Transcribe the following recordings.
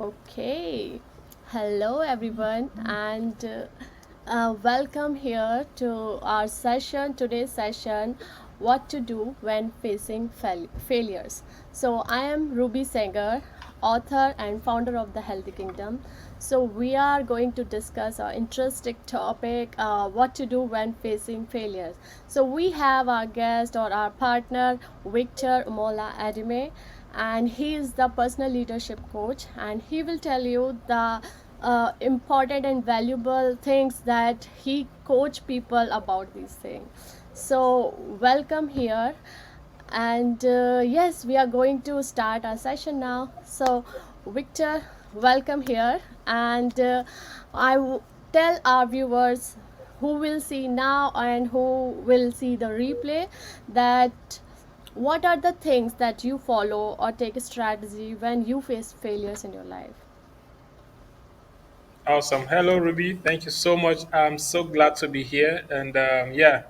Okay. Hello, everyone, and welcome here to our session. Today's session, what to do when facing failures. So, I am Ruby Sengar, author and founder of the Healthy Kingdom. So, we are going to discuss our interesting topic, what to do when facing failures. So, we have our guest or our partner, Victor Umola Edimeh, and he is the personal leadership coach, and he will tell you the important and valuable things that he coach people about these things. So welcome here, and yes, we are going to start our session now. So Victor, welcome here, and tell our viewers who will see now and who will see the replay that what are the things that you follow or take a strategy when you face failures in your life? Awesome. Hello, Ruby. Thank you so much. I'm so glad to be here. And yeah,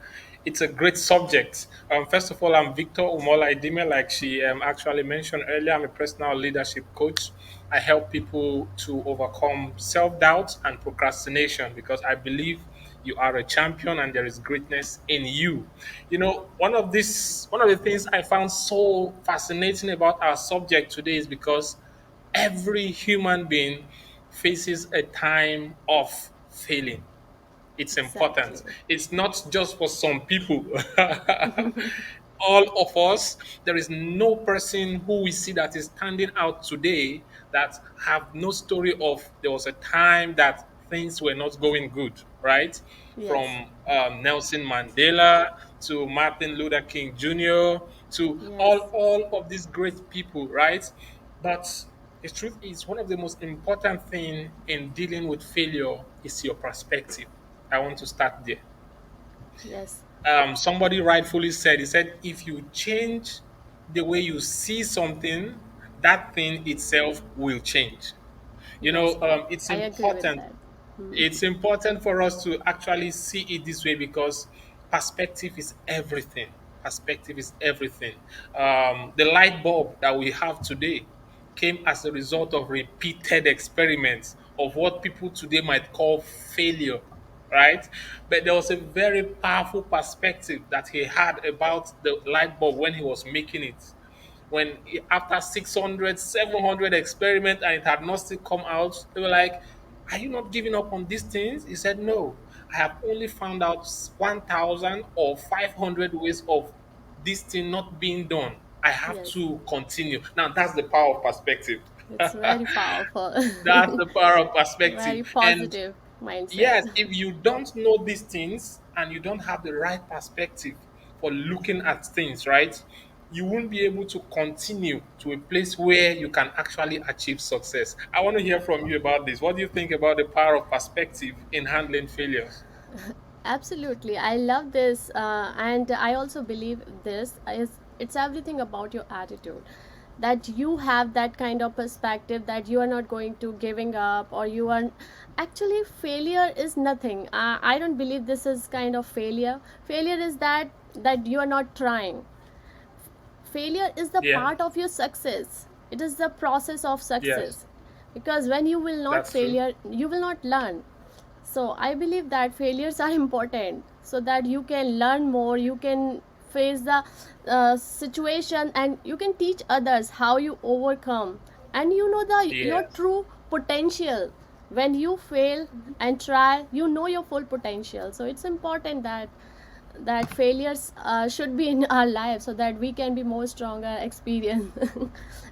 it's a great subject. First of all, I'm Victor Umola Edimeh, like she actually mentioned earlier. I'm a personal leadership coach. I help people to overcome self doubt and procrastination because I believe you are a champion and there is greatness in you. One of the things I found so fascinating about our subject today is because every human being faces a time of failing. It's Exactly. important. It's not just for some people. All of us, there is no person who we see that is standing out today that have no story of there was a time that things were not going good, right? Yes. From Nelson Mandela to Martin Luther King Jr. to Yes. all of these great people, right? But the truth is, one of the most important thing in dealing with failure is your perspective. I want to start there. Yes. Somebody rightfully said, he said, if you change the way you see something, that thing itself will change. Yes. It's I agree with important that. Hmm. it's important for us to actually see it this way because perspective is everything. Perspective is everything. The light bulb that we have today came as a result of repeated experiments of what people today might call failure, right? But there was a very powerful perspective that he had about the light bulb when he was making it. After 600, 700 experiments and it had not still come out, they were like, are you not giving up on these things? He said, no, I have only found out 1,000 or 500 ways of this thing not being done. I have Yes. to continue. Now, that's the power of perspective. It's very powerful. That's the power of perspective. Very And positive mindset. yes, if you don't know these things and you don't have the right perspective for looking at things, right, you won't be able to continue to a place where you can actually achieve success. I want to hear from you about this. What do you think about the power of perspective in handling failures? Absolutely, I love this, and I also believe this is it's everything about your attitude. That you have that kind of perspective that you are not going to giving up, or you are actually failure is nothing. I don't believe this is kind of failure. Failure is that you are not trying. Failure is the Yeah, part of your success. It is the process of yes, success, because when you will not that's true. failure, you will not learn. So I believe that failures are important so that you can learn more, you can face the situation, and you can teach others how you overcome, and you know the your Yes, true potential. When you fail and try, you know your full potential. So it's important that failures should be in our life so that we can be more stronger, experience,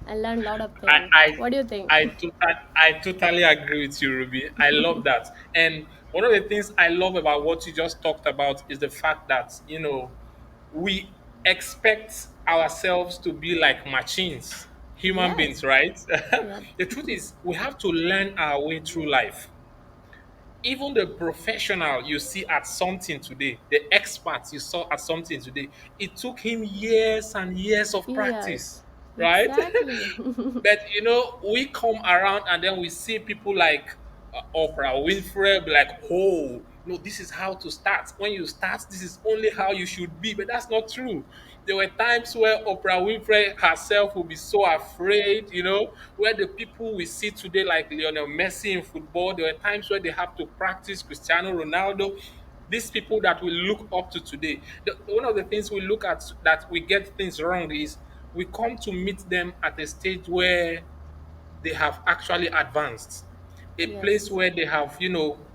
and learn a lot of I, things. I, What do you think? I totally agree with you, Ruby. I love that. And one of the things I love about what you just talked about is the fact that, we expect ourselves to be like machines, human Yes. beings, right? Yeah. The truth is, we have to learn our way through life. Even the professional you see at something today, the experts you saw at something today, it took him years and years of practice, Yes. right? Exactly. But we come around and then we see people like Oprah Winfrey be like, oh, no, this is how to start. When you start, this is only how you should be. But that's not true. There were times where Oprah Winfrey herself would be so afraid, where the people we see today, like Lionel Messi in football, there were times where they have to practice Cristiano Ronaldo. These people that we look up to today, one of the things we look at that we get things wrong is we come to meet them at a stage where they have actually advanced, a place Yes. where they have,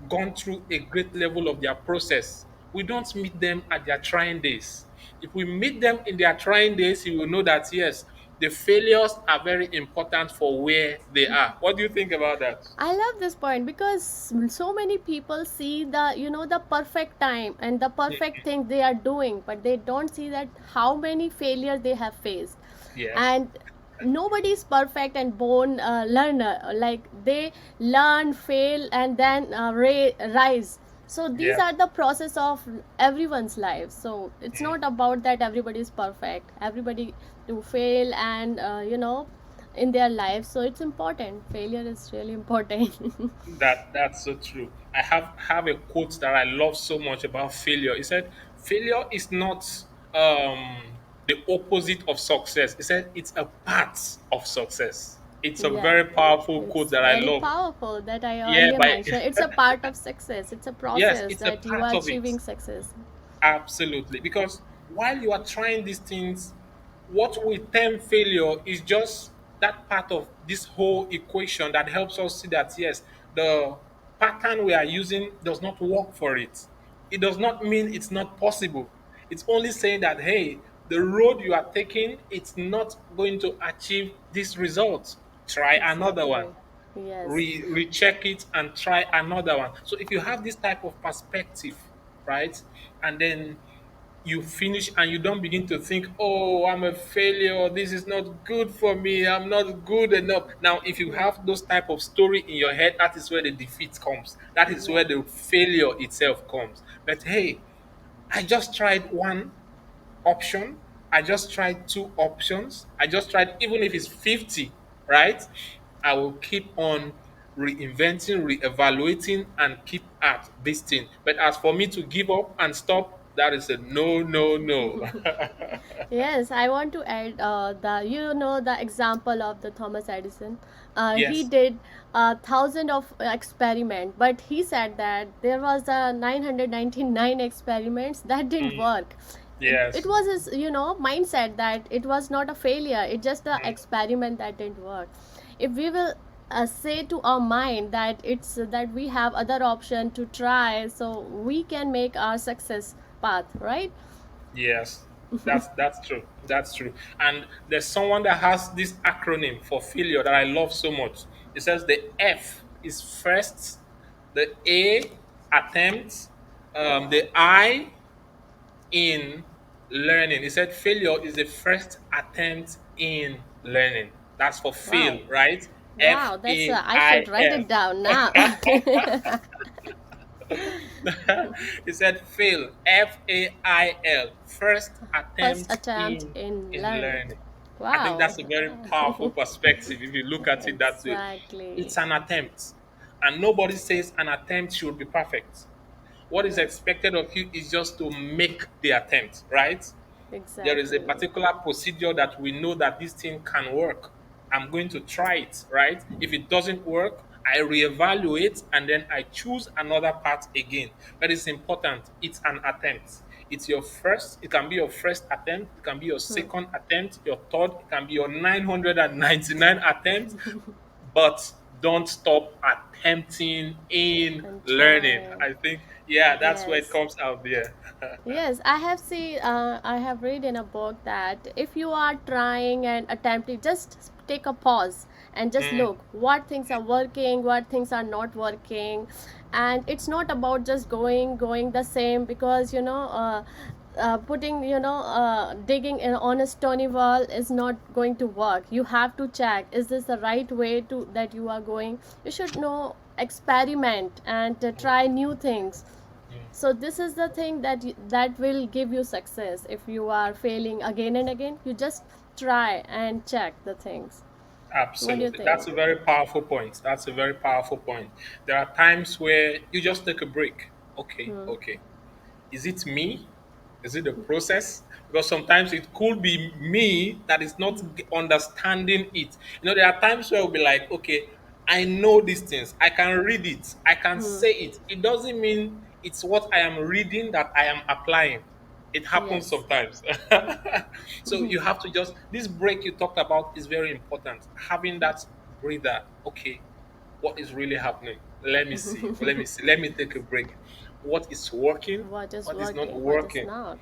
gone through a great level of their process. We don't meet them at their trying days. If we meet them in their trying days, you will know that yes, the failures are very important for where they are. What do you think about that? I love this point because so many people see the perfect time and the perfect thing they are doing, but they don't see that how many failures they have faced. Yes. And nobody is perfect and born learner. Like they learn, fail, and then rise. So these Yeah. are the process of everyone's life. So it's Mm. not about that everybody is perfect. Everybody do fail and in their life, so it's important. Failure is really important. That's so true. I have a quote that I love so much about failure. It said, "Failure is not the opposite of success." It said, "It's a part of success." It's a Yeah, very powerful quote it's that I very love. powerful that I Yeah, earlier by mentioned. It's a part of success. It's a yes, process it's a that you are part of it. achieving success. Absolutely. Because while you are trying these things, what we term failure is just that part of this whole equation that helps us see that, yes, the pattern we are using does not work for it. It does not mean it's not possible. It's only saying that, hey, the road you are taking, it's not going to achieve this result. Try another one. Exactly. Yes. Recheck it and try another one. So if you have this type of perspective, right, and then you finish and you don't begin to think, oh, I'm a failure, this is not good for me, I'm not good enough. Now if you Yeah. have those type of story in your head, that is where the defeat comes, that is where Yeah. the failure itself comes. But hey, I just tried one option. I just tried two options. I just tried, even if it's 50, right? I will keep on reinventing, reevaluating, and keep at this thing. But as for me to give up and stop, that is a no, no, no. Yes, I want to add the example of the Thomas Edison. He Yes. did a thousand of experiment, but he said that there was a 999 experiments that didn't Mm, work. It yes. was his mindset that it was not a failure. It just the Mm, experiment that didn't work. If we will say to our mind that it's that we have other option to try, so we can make our success path, right? yes. That's true. That's true. And there's someone that has this acronym for failure that I love so much. It says the F is first, the A attempt, the I in learning. He said failure is the first attempt in learning. That's for Wow. fail, right? F Wow, that's A I I should write L. it down now. He said fail, FAIL, first First attempt attempt in in learning. learning. I think Wow. that's a very powerful perspective if you look at it that way. Exactly. It's an attempt, and nobody says an attempt should be perfect. What is Yes, expected of you is just to make the attempt, right? There is a exactly. particular procedure that we know that this thing can work. I'm going to try it, right? If it doesn't work, I reevaluate and then I choose another path again. But it's important. It's an attempt. It's your first, it can be your first attempt, it can be your Hmm. second attempt, your third, it can be your 999 attempt, but don't stop attempting in And learning. try. I think, yeah, that's where it Yes. comes out there. Yes, I have seen, I have read in a book that if you are trying and attempting, just take a pause and just Mm, look what things are working, what things are not working. And it's not about just going the same because, putting, digging on a stony wall is not going to work. You have to check, is this the right way to that you are going? You should know, experiment and mm, try new things. mm. So this is the thing that will give you success. If you are failing again and again, you just try and check the things. What do you Absolutely. think? That's a very powerful point. That's a very powerful point. There are times where you just take a break. Okay, Hmm. okay. Is it me? Is it the process? Because sometimes it could be me that is not understanding it. There are times where we'll be like, okay, I know these things. I can read it. I can say it. It doesn't mean it's what I am reading that I am applying. It happens Yes. sometimes. So you have to just, this break you talked about is very important. Having that breather, okay, what is really happening? Let me see. Let me see. Let me take a break. What is working? What is What is not working, what is working? not?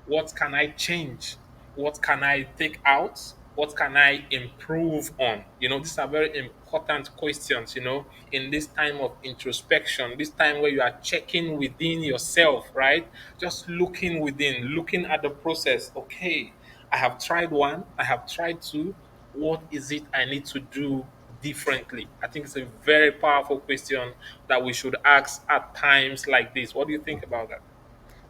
What can I change? What can I take out? What can I improve on? These are very important questions, in this time of introspection, this time where you are checking within yourself, right? Just looking within, looking at the process. Okay, I have tried one, I have tried two. What is it I need to do differently? I think it's a very powerful question that we should ask at times like this. What do you think about that?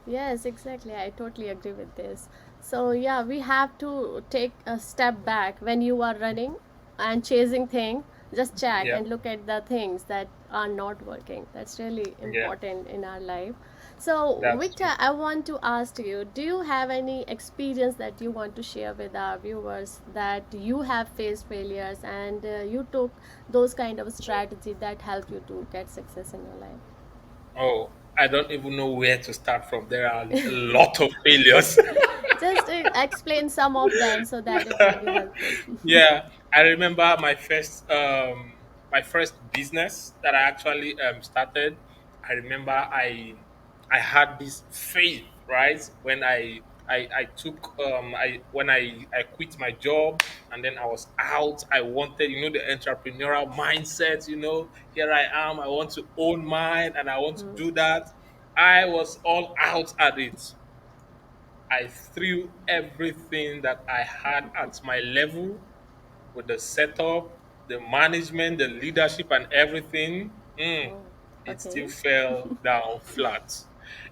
Yes, exactly. I totally agree with this. So, yeah, we have to take a step back when you are running and chasing things. Just check Yeah, and look at the things that are not working. That's really yeah, important in our life. So, that's Victor, true. I want to ask you, do you have any experience that you want to share with our viewers that you have faced failures and you took those kind of strategy that helped you to get success in your life? Oh, I don't even know where to start from. There are a lot of failures. Just explain some of them so that it will be helpful. Yeah, I remember my first business that I actually started. I remember I had this faith, right? When I took I when I quit my job, and then I was out. I wanted, the entrepreneurial mindset, here I am, I want to own mine and I want to do that. I was all out at it. I threw everything that I had at my level with the setup, the management, the leadership, and everything. Oh, It okay. still fell down flat.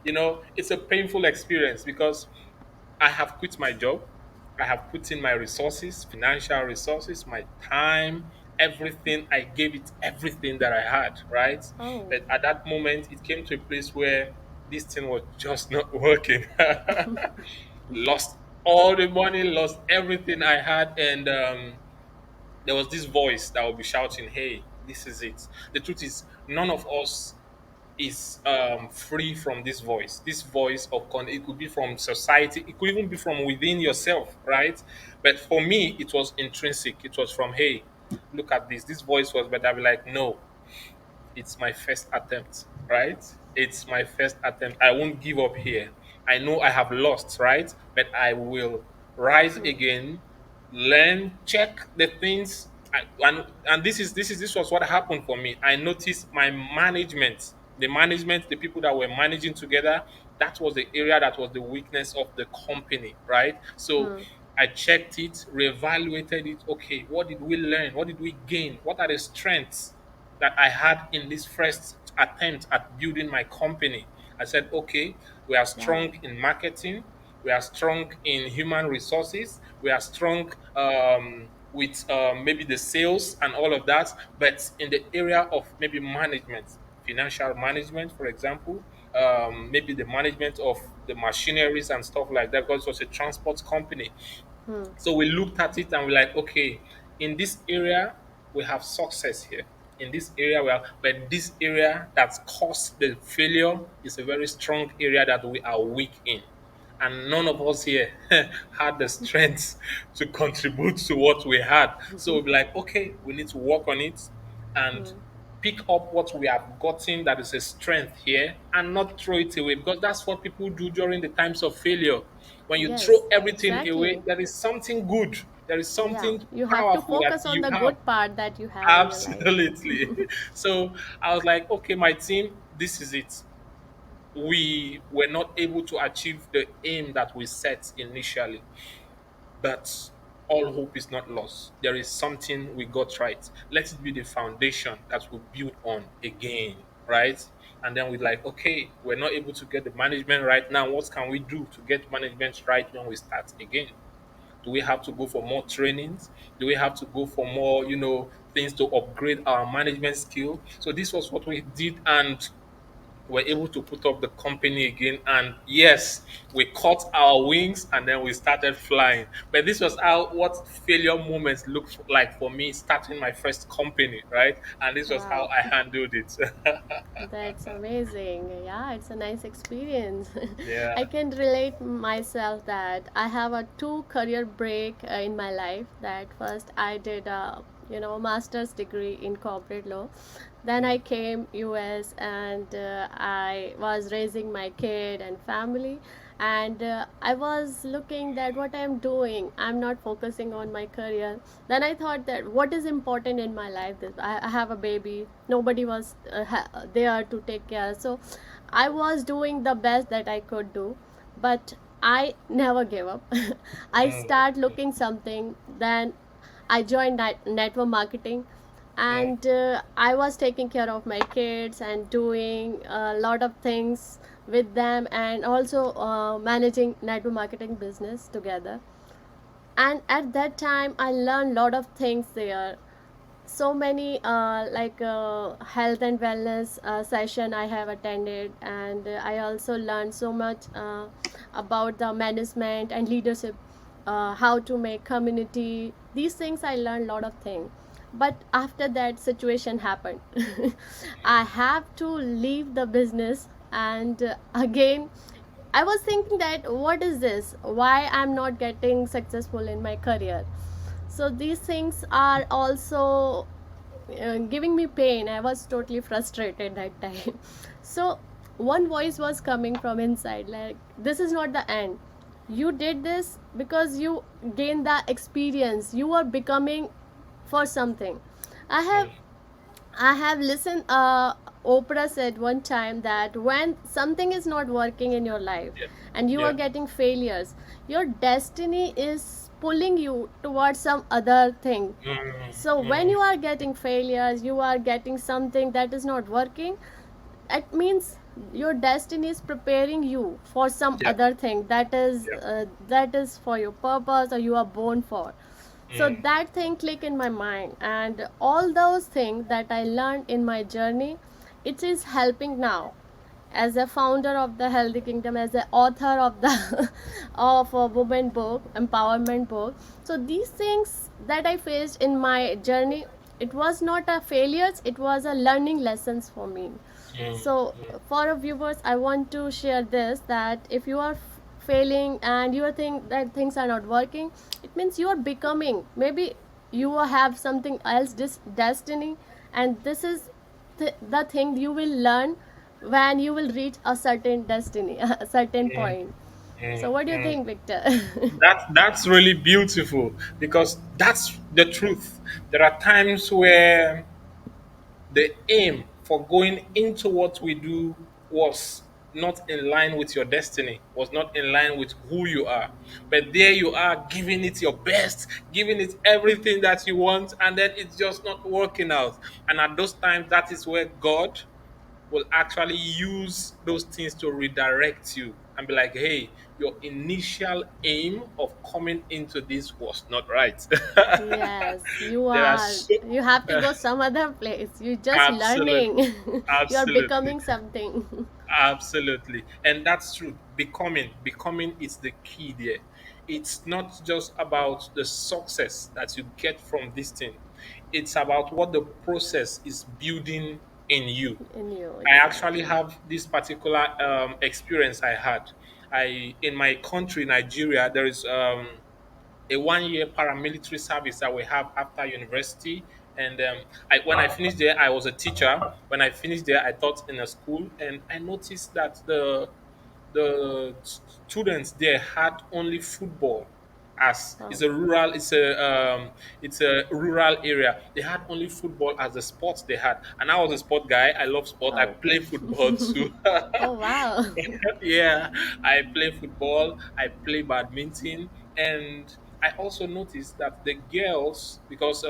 It's a painful experience because I have quit my job. I have put in my resources, financial resources, my time, everything. I gave it everything that I had, right? Oh, But at that moment, it came to a place where this thing was just not working. Lost all the money, lost everything I had, and there was this voice that would be shouting, "Hey, this is it." The truth is, none of us is free from this voice. This voice of it could be from society, it could even be from within yourself, right? But for me, it was intrinsic. It was from, "Hey, look at this." This voice was, but I'd be like, "No, it's my first attempt, right? It's my first attempt. I won't give up here. I know I have lost, right? But I will rise again, learn, check the things. And this was what happened for me. I noticed my management, the people that were managing together, that was the area that was the weakness of the company, right? So I checked it, reevaluated it. Okay, what did we learn? What did we gain? What are the strengths that I had in this first attempt at building my company? I said, okay, we are yeah. strong in marketing, we are strong in human resources, we are strong with maybe the sales and all of that, but in the area of maybe management, financial management, for example, maybe the management of the machineries and stuff like that, because it was a transport company. So we looked at it and we're like, okay, in this area, we have success here. In this area, but this area that caused the failure is a very strong area that we are weak in. And none of us here had the strength to contribute to what we had. So we'll be like, okay, we need to work on it and pick up what we have gotten that is a strength here and not throw it away, because that's what people do during the times of failure. When you throw Yes, everything away, exactly. there is something good, there is Yeah, something you have to powerful that focus on you the have. good part that you have in your life. Absolutely. So I was like, okay, my team, this is it. We were not able to achieve the aim that we set initially, but all hope is not lost. There is something we got right. Let it be the foundation that we build on again, right? And then we're like, okay, we're not able to get the management right now. What can we do to get management right when we start again? Do we have to go for more trainings? Do we have to go for more, things to upgrade our management skill? So this was what we did, and were able to put up the company again. And yes, we caught our wings and then we started flying. But this was how what failure moments looked like for me starting my first company, right? And this was how Wow. I handled it. That's amazing. Yeah, it's a nice experience. Yeah. I can relate myself that I have a two career break in my life. That first I did a master's degree in corporate law. Then I came US and I was raising my kid and family, and I was looking that what I'm doing, I'm not focusing on my career. Then I thought that what is important in my life, this I have a baby, nobody was there to take care, so I was doing the best that I could do, but I never gave up. I Mm, start looking something. Then I joined network marketing, mm, and I was taking care of my kids and doing a lot of things with them, and also managing network marketing business together. And at that time I learned a lot of things there. So many health and wellness session I have attended, and I also learned so much about the management and leadership, how to make community. These things I learned a lot of things. But after that situation happened, I have to leave the business, and again I was thinking that what is this? Why I'm not getting successful in my career? So these things are also giving me pain. I was totally frustrated that time. So one voice was coming from inside, like, this is not the end. You did this because you gained the experience. You are becoming for something. I have mm. I have listened. Oprah said one time that when something is not working in your life Yeah. and you are Yeah. getting failures, your destiny is pulling you towards some other thing. Mm, So when mm. you are getting failures, you are getting something that is not working. It means your destiny is preparing you for some Yeah. other thing Yeah. that is for your purpose or you are born for. So Mm, that thing click in my mind, and all those things that I learned in my journey, it is helping now as a founder of the healthy kingdom, as the author of the of a woman book, empowerment book. So these things that I faced in my journey, it was not a failures, it was a learning lessons for me. mm, So mm, for our viewers, I want to share this, that if you are failing and you think that things are not working, it means you are becoming, maybe you have something else, this destiny, and this is the thing you will learn when you will reach a certain destiny, a certain mm, point. So mm, what do you mm. think, Victor? That's really beautiful because that's the truth. There are times where the aim for going into what we do was not in line with your destiny, was not in line with who you are. But there you are giving it your best, giving it everything that you want, and then it's just not working out. And at those times, that is where God will actually use those things to redirect you and be like, hey, your initial aim of coming into this was not right. Yes, you There are are. so You have to go some other place. You're just learning. absolutely, You are absolutely, becoming something. absolutely, and that's true. Becoming is the key there. It's not just about the success that you get from this thing. It's about what the process is building in you. In you, I actually exactly. have this particular experience I had. I in my country, Nigeria, there is a 1 year paramilitary service that we have after university. And when I finished there, I was a teacher. When I finished there, I taught in a school, and I noticed that the students there had only football as Oh, it's a rural area. They had only football as the sports they had, and I was a sport guy. I love sport. I oh. play football too. Oh, wow. Yeah, I play football, I play badminton, and I also noticed that the girls, because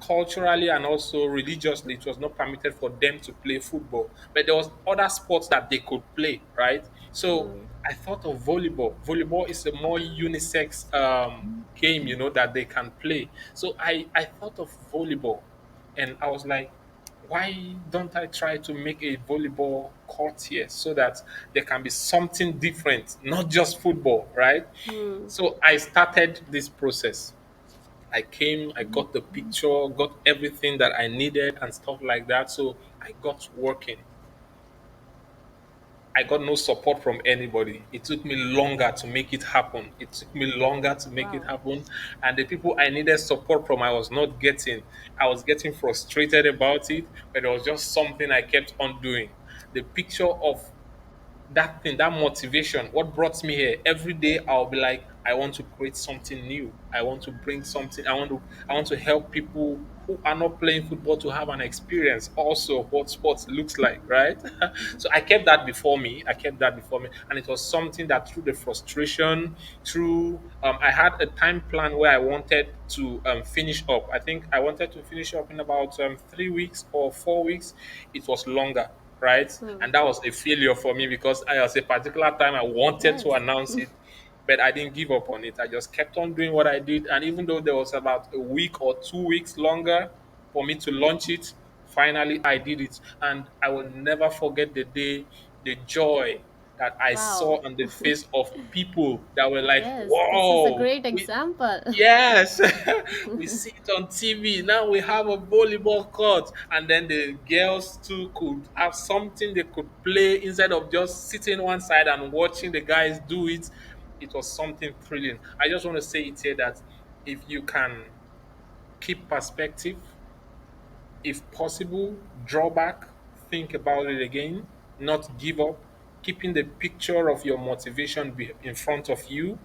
culturally and also religiously, it was not permitted for them to play football, but there was other sports that they could play, right? So Mm. I thought of volleyball. Volleyball is a more unisex game, that they can play. So I thought of volleyball, and I was like, why don't I try to make a volleyball court here so that there can be something different, not just football, right? Hmm. So I started this process. I came, I got the picture, got everything that I needed and stuff like that. So I got working. I got no support from anybody. It took me longer to make it happen. It took me longer to make it Wow. happen. And the people I needed support from, I was not getting. I was getting frustrated about it, but it was just something I kept on doing. The picture of that thing, that motivation, what brought me here. Every day I'll be like, I want to create something new. I want to bring something. I want to help people who are not playing football to have an experience also of what sports looks like, right? So I kept that before me. I kept that before me. And it was something that through the frustration, through I had a time plan where I wanted to finish up. I think I wanted to finish up in about 3 weeks or 4 weeks. It was longer, right? Hmm. And that was a failure for me because I was a particular time I wanted to Yes. announce it, but I didn't give up on it. I just kept on doing what I did. And even though there was about a week or 2 weeks longer for me to launch it, finally I did it. And I will never forget the day, the joy that I saw Wow. on the face of people that were like, Yes, this is a whoa, great we example. yes, we see it on TV. Now we have a volleyball court, and then the girls too could have something they could play instead of just sitting one side and watching the guys do it. It was something thrilling. I just want to say it here that if you can keep perspective, if possible, draw back, think about it again, not give up, keeping the picture of your motivation in front of you,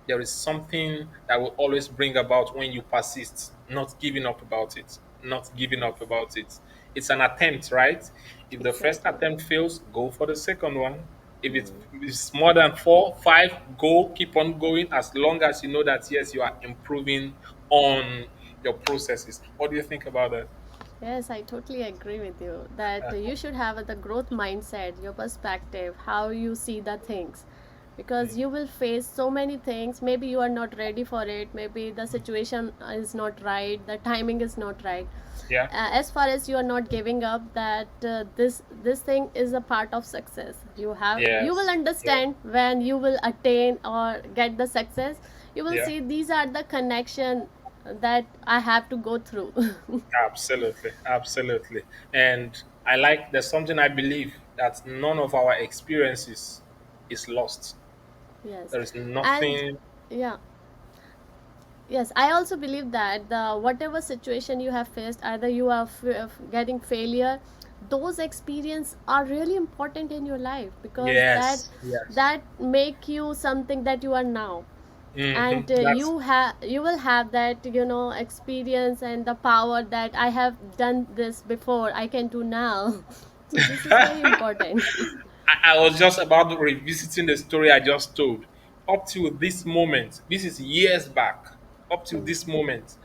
there is something that will always bring about when you persist, not giving up about it, not giving up Yes, about it. It's an attempt, right? If the first exactly. attempt fails, go for the second one. If it's more than four, five, go, keep on going as long as you know that, yes, you are improving on your processes. What do you think about that? Yes, I totally agree with you that Uh, you should have the growth mindset, your perspective, how you see the things. Because mm, you will face so many things. Maybe you are not ready for it. Maybe the situation is not right. The timing is not right. yeah, As far as you are not giving up, that this thing is a part of success. You will yes, yeah, understand when you will attain or get the success. You will yeah. see these are the connection that I have to go through. Absolutely, absolutely. And there's something I believe that none of our experiences is lost. Yes, There is and nothing. yeah, yes, I also believe that the whatever situation you have faced, either you are getting failure, those experience are really important in your life because that Yes, yes. that make you something that you are now. And That's you will have that experience and the power that I have done this before, I can do now. So this is very important. I was just about revisiting the story I just told. Up to this moment, this is years back. Up to Hmm. this moment,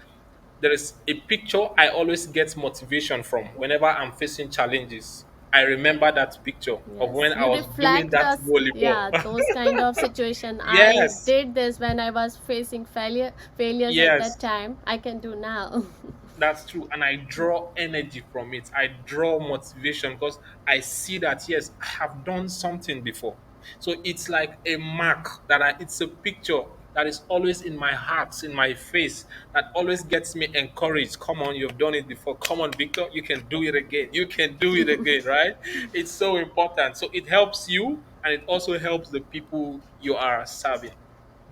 there is a picture I always get motivation from whenever I'm facing challenges. I remember that picture of Yes, when I you was doing reflect that us. volleyball. Yeah, those kind of situation. I Yes, did this when I was facing failures at that yes. time. I can do now. That's true. And I draw energy from it. I draw motivation because I see that, yes, I have done something before. So it's like a mark it's a picture that is always in my heart, in my face, that always gets me encouraged. Come on, you've done it before. Come on, Victor, you can do it again. You can do it again, right? It's so important. So it helps you and it also helps the people you are serving.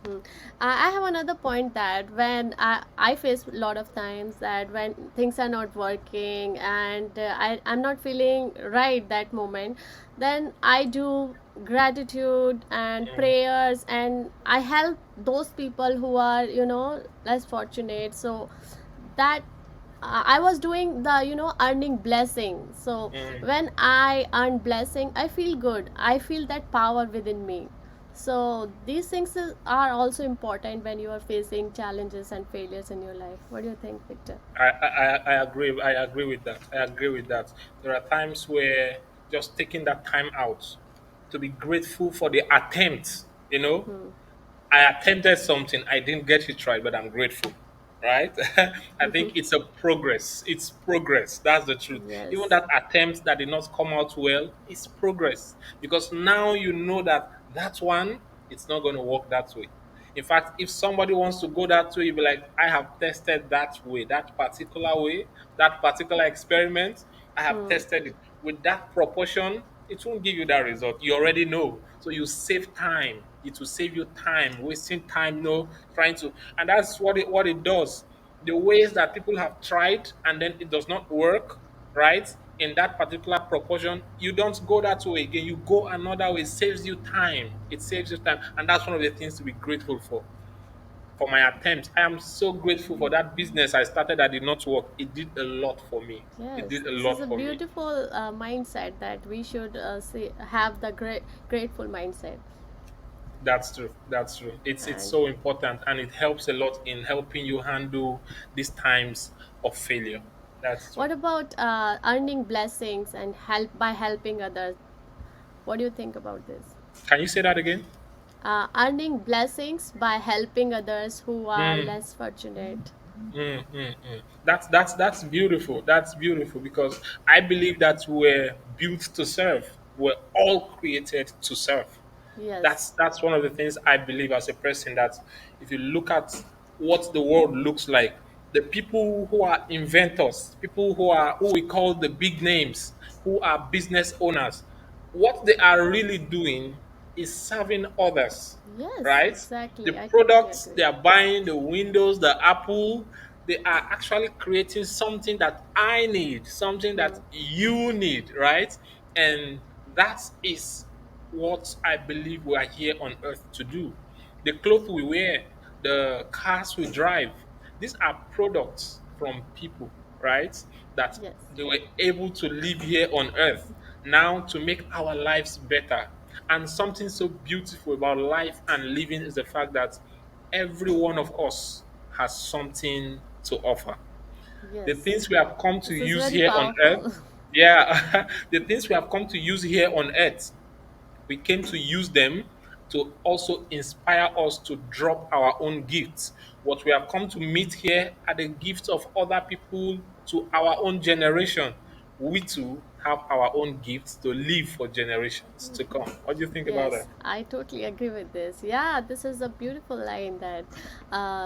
Mm. I have another point that when I face a lot of times that when things are not working and I'm not feeling right that moment, then I do gratitude and Mm, prayers and I help those people who are less fortunate. So that I was doing the earning blessing. So mm. when I earn blessing, I feel good. I feel that power within me. So these things are also important when you are facing challenges and failures in your life. What do you think, Victor? I agree. I agree with that. I agree with that. There are times where just taking that time out to be grateful for the attempt, I attempted something, I didn't get it right, but I'm grateful. right? I think it's a progress. It's progress. That's the truth. Even Yes. that attempt that did not come out well is progress because now you know that that one, it's not going to work that way. In fact, if somebody wants to go that way, you'll be like, I have tested that way, that particular experiment, I have Hmm. tested it. With that proportion, it won't give you that result. You already know. So you save time. It will save you time, wasting time, trying to. And that's what it does. The ways that people have tried and then it does not work, right? In that particular proportion, you don't go that way again. You go another way. It saves you time. It saves you time. And that's one of the things to be grateful for. For my attempt, I am so grateful for that business I started that did not work. It did a lot for me. It Yes, did a this is lot a for me. beautiful mindset that we should have the grateful mindset. That's true. That's true. It's And so important and it helps a lot in helping you handle these times of failure. That's true. what about earning blessings and help by helping others? What do you think about this? Can you say that again? Earning blessings by helping others who are Mm, less fortunate. That's beautiful. That's beautiful because I believe that we're built to serve. We're all created to serve. Yes, That's one of the things I believe as a person that if you look at what the world looks like, the people who are inventors, people who we call the big names, who are business owners, what they are really doing is serving others, yes, right? The exactly. I totally products agree. they are buying, the Windows, the Apple, they are actually creating something that I need, something Hmm. that you need, right? And that is what I believe we are here on earth to do. The clothes we wear, the cars we drive, these are products from people, right? That Yes, they were able to live here on earth now to make our lives better. And something so beautiful about life and living is the fact that every one of us has something to offer. The yes. things we have come to This is use very here on earth, powerful. yeah, the things we have come to use here on earth, we came to use them to also inspire us to drop our own gifts. What we have come to meet here are the gifts of other people to our own generation. We too have our own gifts to live for generations to come. What do you think about Yes, that? I totally agree with this. Yeah, this is a beautiful line that,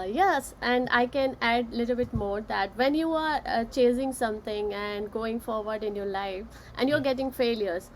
yes, and I can add a little bit more that when you are chasing something and going forward in your life and you're getting failures,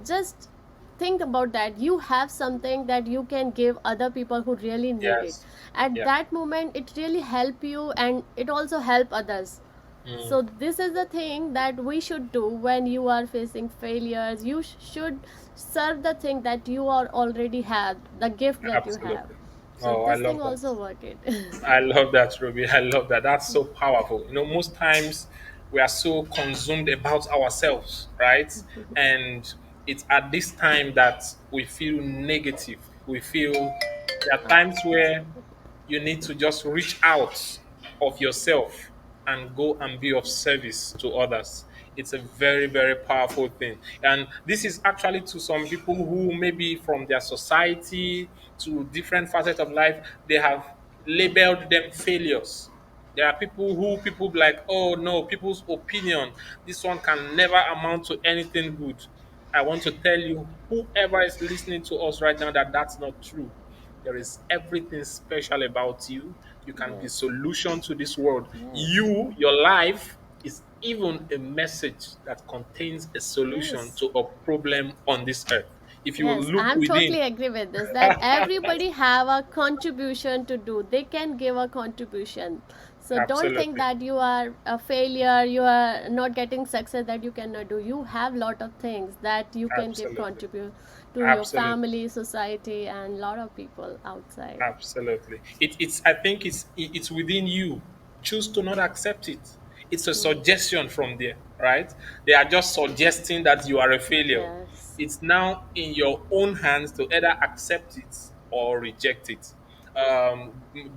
just think about that. You have something that you can give other people who really need it. Yes. At Yeah. that moment, it really help you and it also help others. Mm, So this is the thing that we should do when you are facing failures. You should serve the thing that you are already have, the gift that you have. absolutely. So Oh, I this thing love that. also work it. I love that, Ruby. I love that. That's so powerful. Most times we are so consumed about ourselves, right? And it's at this time that we feel negative. We feel there are times where you need to just reach out of yourself and go and be of service to others. It's a very, very powerful thing. And this is actually to some people who maybe from their society to different facets of life, they have labeled them failures. There are people be like, oh no, people's opinion, this one can never amount to anything good. I want to tell you, whoever is listening to us right now, that that's not true. There is everything special about you. You can be Yes, solution to this world. yes, Your life is even a message that contains a solution yes. to a problem on this earth. If you Yes, look I'm within, totally agree with this that everybody have a contribution to do. They can give a contribution. So don't think absolutely, that you are a failure, you are not getting success that you cannot do. You have lot of things that you can give absolutely, contribute to your absolutely. family, society and lot of people outside. Absolutely. It's I think it's within you. Choose to not accept it. It's a Hmm. suggestion from there, right? They are just suggesting that you are a failure. Yes. It's now in your own hands to either accept it or reject it.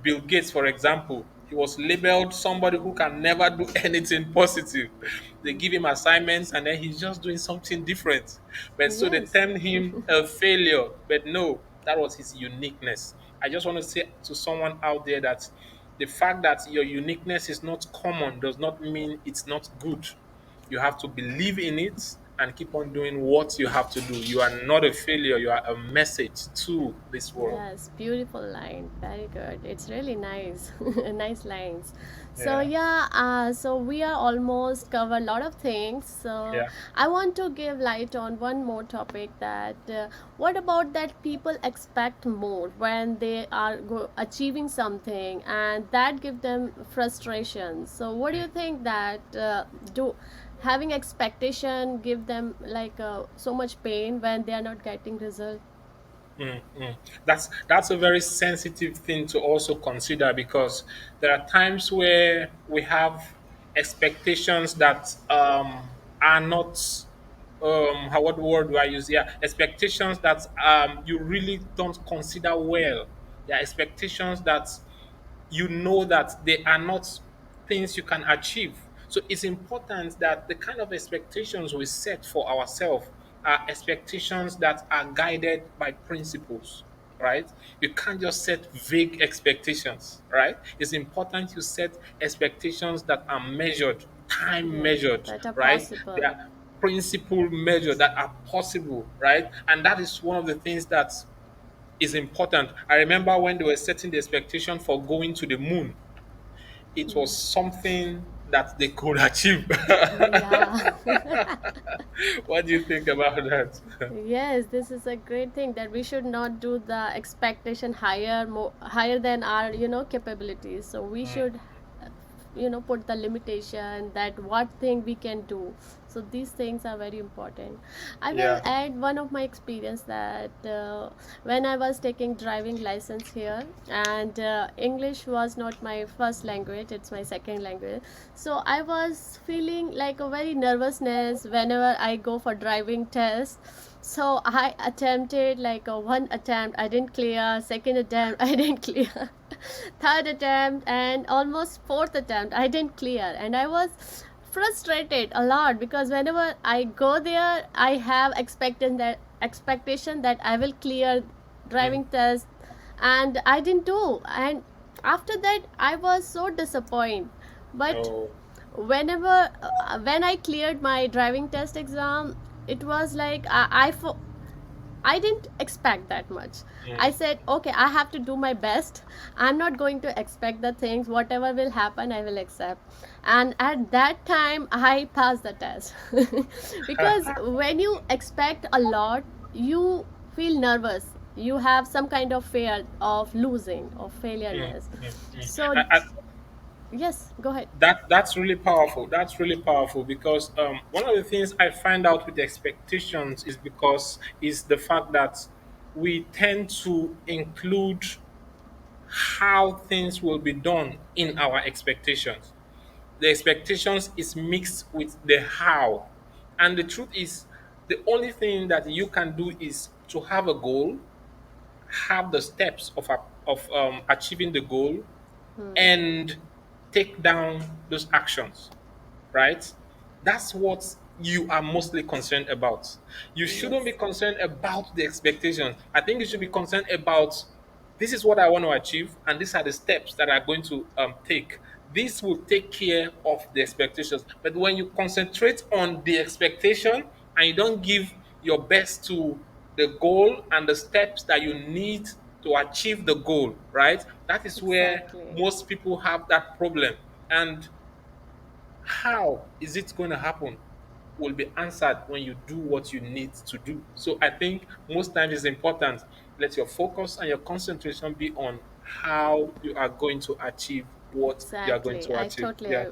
Bill Gates, for example, he was labeled somebody who can never do anything positive. They give him assignments and then he's just doing something different. But so they Yes. termed him a failure. But no, that was his uniqueness. I just want to say to someone out there that The fact that your uniqueness is not common does not mean it's not good. You have to believe in it and keep on doing what you have to do. You are not a failure, you are a message to this world. Yes, beautiful line. Very good. It's really nice. Nice lines. So Yeah, yeah, so we are almost cover a lot of things. So yeah. I want to give light on one more topic that what about that people expect more when they are achieving something and that give them frustration. So what do you think that do having expectation give them like so much pain when they are not getting result? Mm, mm. That's a very sensitive thing to also consider because there are times where we have expectations that are not how what word do I use? Yeah, expectations that you really don't consider well. There are expectations that you know that they are not things you can achieve. So it's important that the kind of expectations we set for ourselves are expectations that are guided by principles, right? You can't just set vague expectations, right? It's important you set expectations that are measured, time Yes, measured, that are right? They possible. are principle measured that are possible, right? And that is one of the things that is important. I remember when they were setting the expectation for going to the moon, it was something that they could achieve. Yeah. What do you think about that? Yes, this is a great thing that we should not do the expectation higher more higher than our capabilities. So we should put the limitation that what thing we can do. So these things are very important. I will Yeah. add one of my experience that when I was taking driving license here, and English was not my first language, it's my second language. So I was feeling like a very nervousness whenever I go for driving test. So I attempted like a one attempt I didn't clear, second attempt I didn't clear, third attempt, and almost fourth attempt I didn't clear, and I was frustrated a lot because whenever I go there I have expectation that I will clear Mm. driving test, and I didn't do. And after that I was so disappointed. But Oh. when I cleared my driving test exam, it was like I didn't expect that much. I Mm. said, okay, I have to do my best. I'm not going to expect the things. Whatever will happen, I will accept. And at that time, I passed the test. Because when you expect a lot, you feel nervous. You have some kind of fear of losing, of Mm, failureness. mm, mm. So, I, yes, go ahead. that's really powerful. That's really powerful because one of the things I find out with expectations is the fact that we tend to include how things will be done in our expectations. The expectations is mixed with the how. And the truth is, the only thing that you can do is to have a goal, have the steps of achieving the goal, and take down those actions, right? That's what you are mostly concerned about. You shouldn't be Yes. concerned about the expectations. I think you should be concerned about this is what I want to achieve, and these are the steps that I'm going to take. This will take care of the expectations. But when you concentrate on the expectation and you don't give your best to the goal and the steps that you need to achieve the goal, right? That is where Exactly. most people have that problem. And how is it going to happen will be answered when you do what you need to do. So I think most times it's important. Let your focus and your concentration be on how you are going to achieve what you are going Exactly. to I achieve. totally Yeah.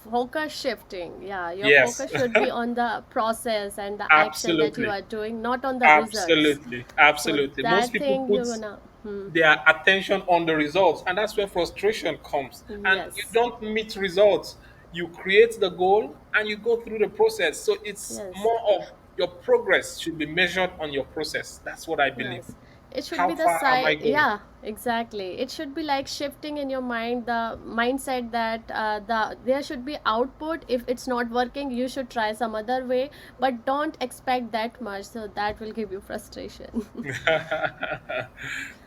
focus shifting. Yeah, your Yes. focus should be on the process and the action that you Absolutely. are doing, not on the results. Absolutely. So Absolutely. Most that people thing put you're gonna. their attention on the results, and that's where frustration comes. And you Yes. don't meet results. You create the goal and you go through the process. So it's Yes. more of your progress should be measured on your process. That's what I believe. Yes. it should How be the far am I side, going? yeah, exactly. It should be like shifting in your mind the mindset that there should be output. If it's not working, you should try some other way, but don't expect that much, so that will give you frustration.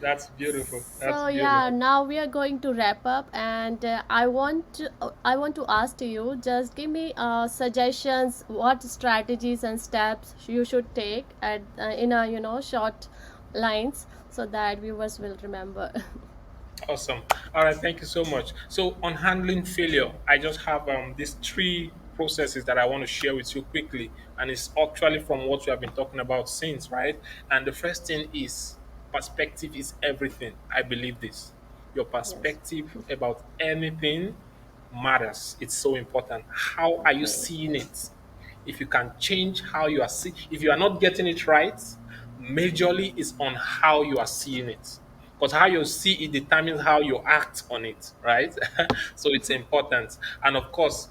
That's beautiful. That's So yeah, beautiful. now we are going to wrap up, and I want to ask to you, just give me suggestions, what strategies and steps you should take at in a short lines, so that viewers will remember. Awesome. All right, thank you so much. So on handling failure, I just have these three processes that I want to share with you quickly, and it's actually from what we have been talking about since, right? And the first thing is perspective is everything. I believe this. Your Yes. perspective about anything matters. It's so important. How are you Okay. seeing it? If you can change how you are seeing, if you are not getting it right, majorly is on how you are seeing it, because how you see it determines how you act on it, right? So it's important. And of course,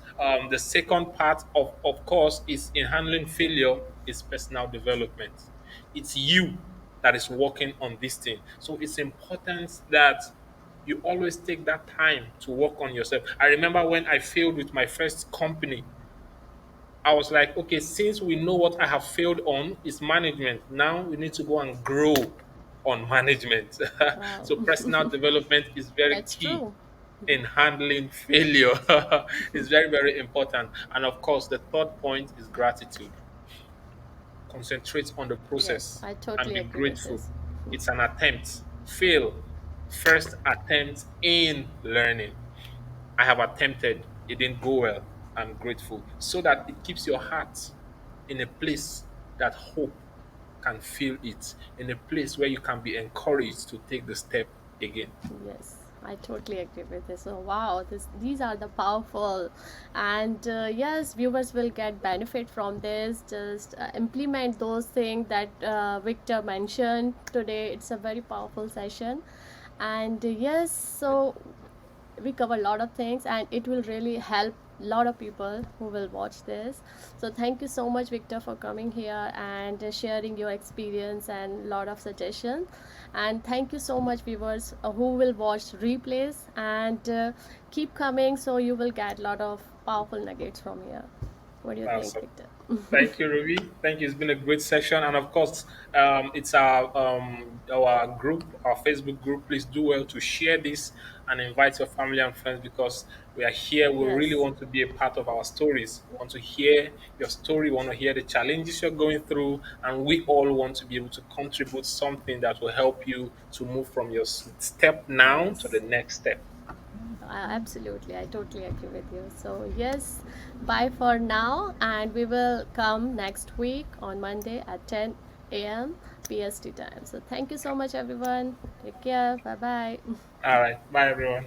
the second part of course is in handling failure is personal development. It's you that is working on this thing, so it's important that you always take that time to work on yourself. I remember when I failed with my first company, I was like, okay, since we know what I have failed on is management, now we need to go and grow on management. Wow. So personal development is very That's key true. in handling failure. It's very, very important. And of course, the third point is gratitude. Concentrate on the Yes, process I and totally be agree with grateful. this. It's an attempt. Fail. First attempt in learning. I have attempted, it didn't go well. I'm grateful. So that it keeps your heart in a place that hope can feel it, in a place where you can be encouraged to take the step again. Yes, I totally agree with this. So wow, these are the powerful, and yes, viewers will get benefit from this. Just implement those things that Victor mentioned today. It's a very powerful session, and yes, so we cover a lot of things, and it will really help a lot of people who will watch this. So thank you so much, Victor, for coming here and sharing your experience and a lot of suggestions. And thank you so much, viewers, who will watch replays, and keep coming, so you will get a lot of powerful nuggets from here. What do you think, Awesome. Victor? Thank you, Ruby. Thank you. It's been a great session, and of course, it's our group, our Facebook group. Please do well to share this and invite your family and friends, because we are here. We really Yes. want to be a part of our stories. We want to hear your story. We want to hear the challenges you're going through, and we all want to be able to contribute something that will help you to move from your step now to the Yes. next step. Absolutely, I totally agree with you. So, yes, bye for now, and we will come next week on Monday at 10 a.m. PST time. So, thank you so much, everyone. Take care. Bye bye. All right. Bye, everyone.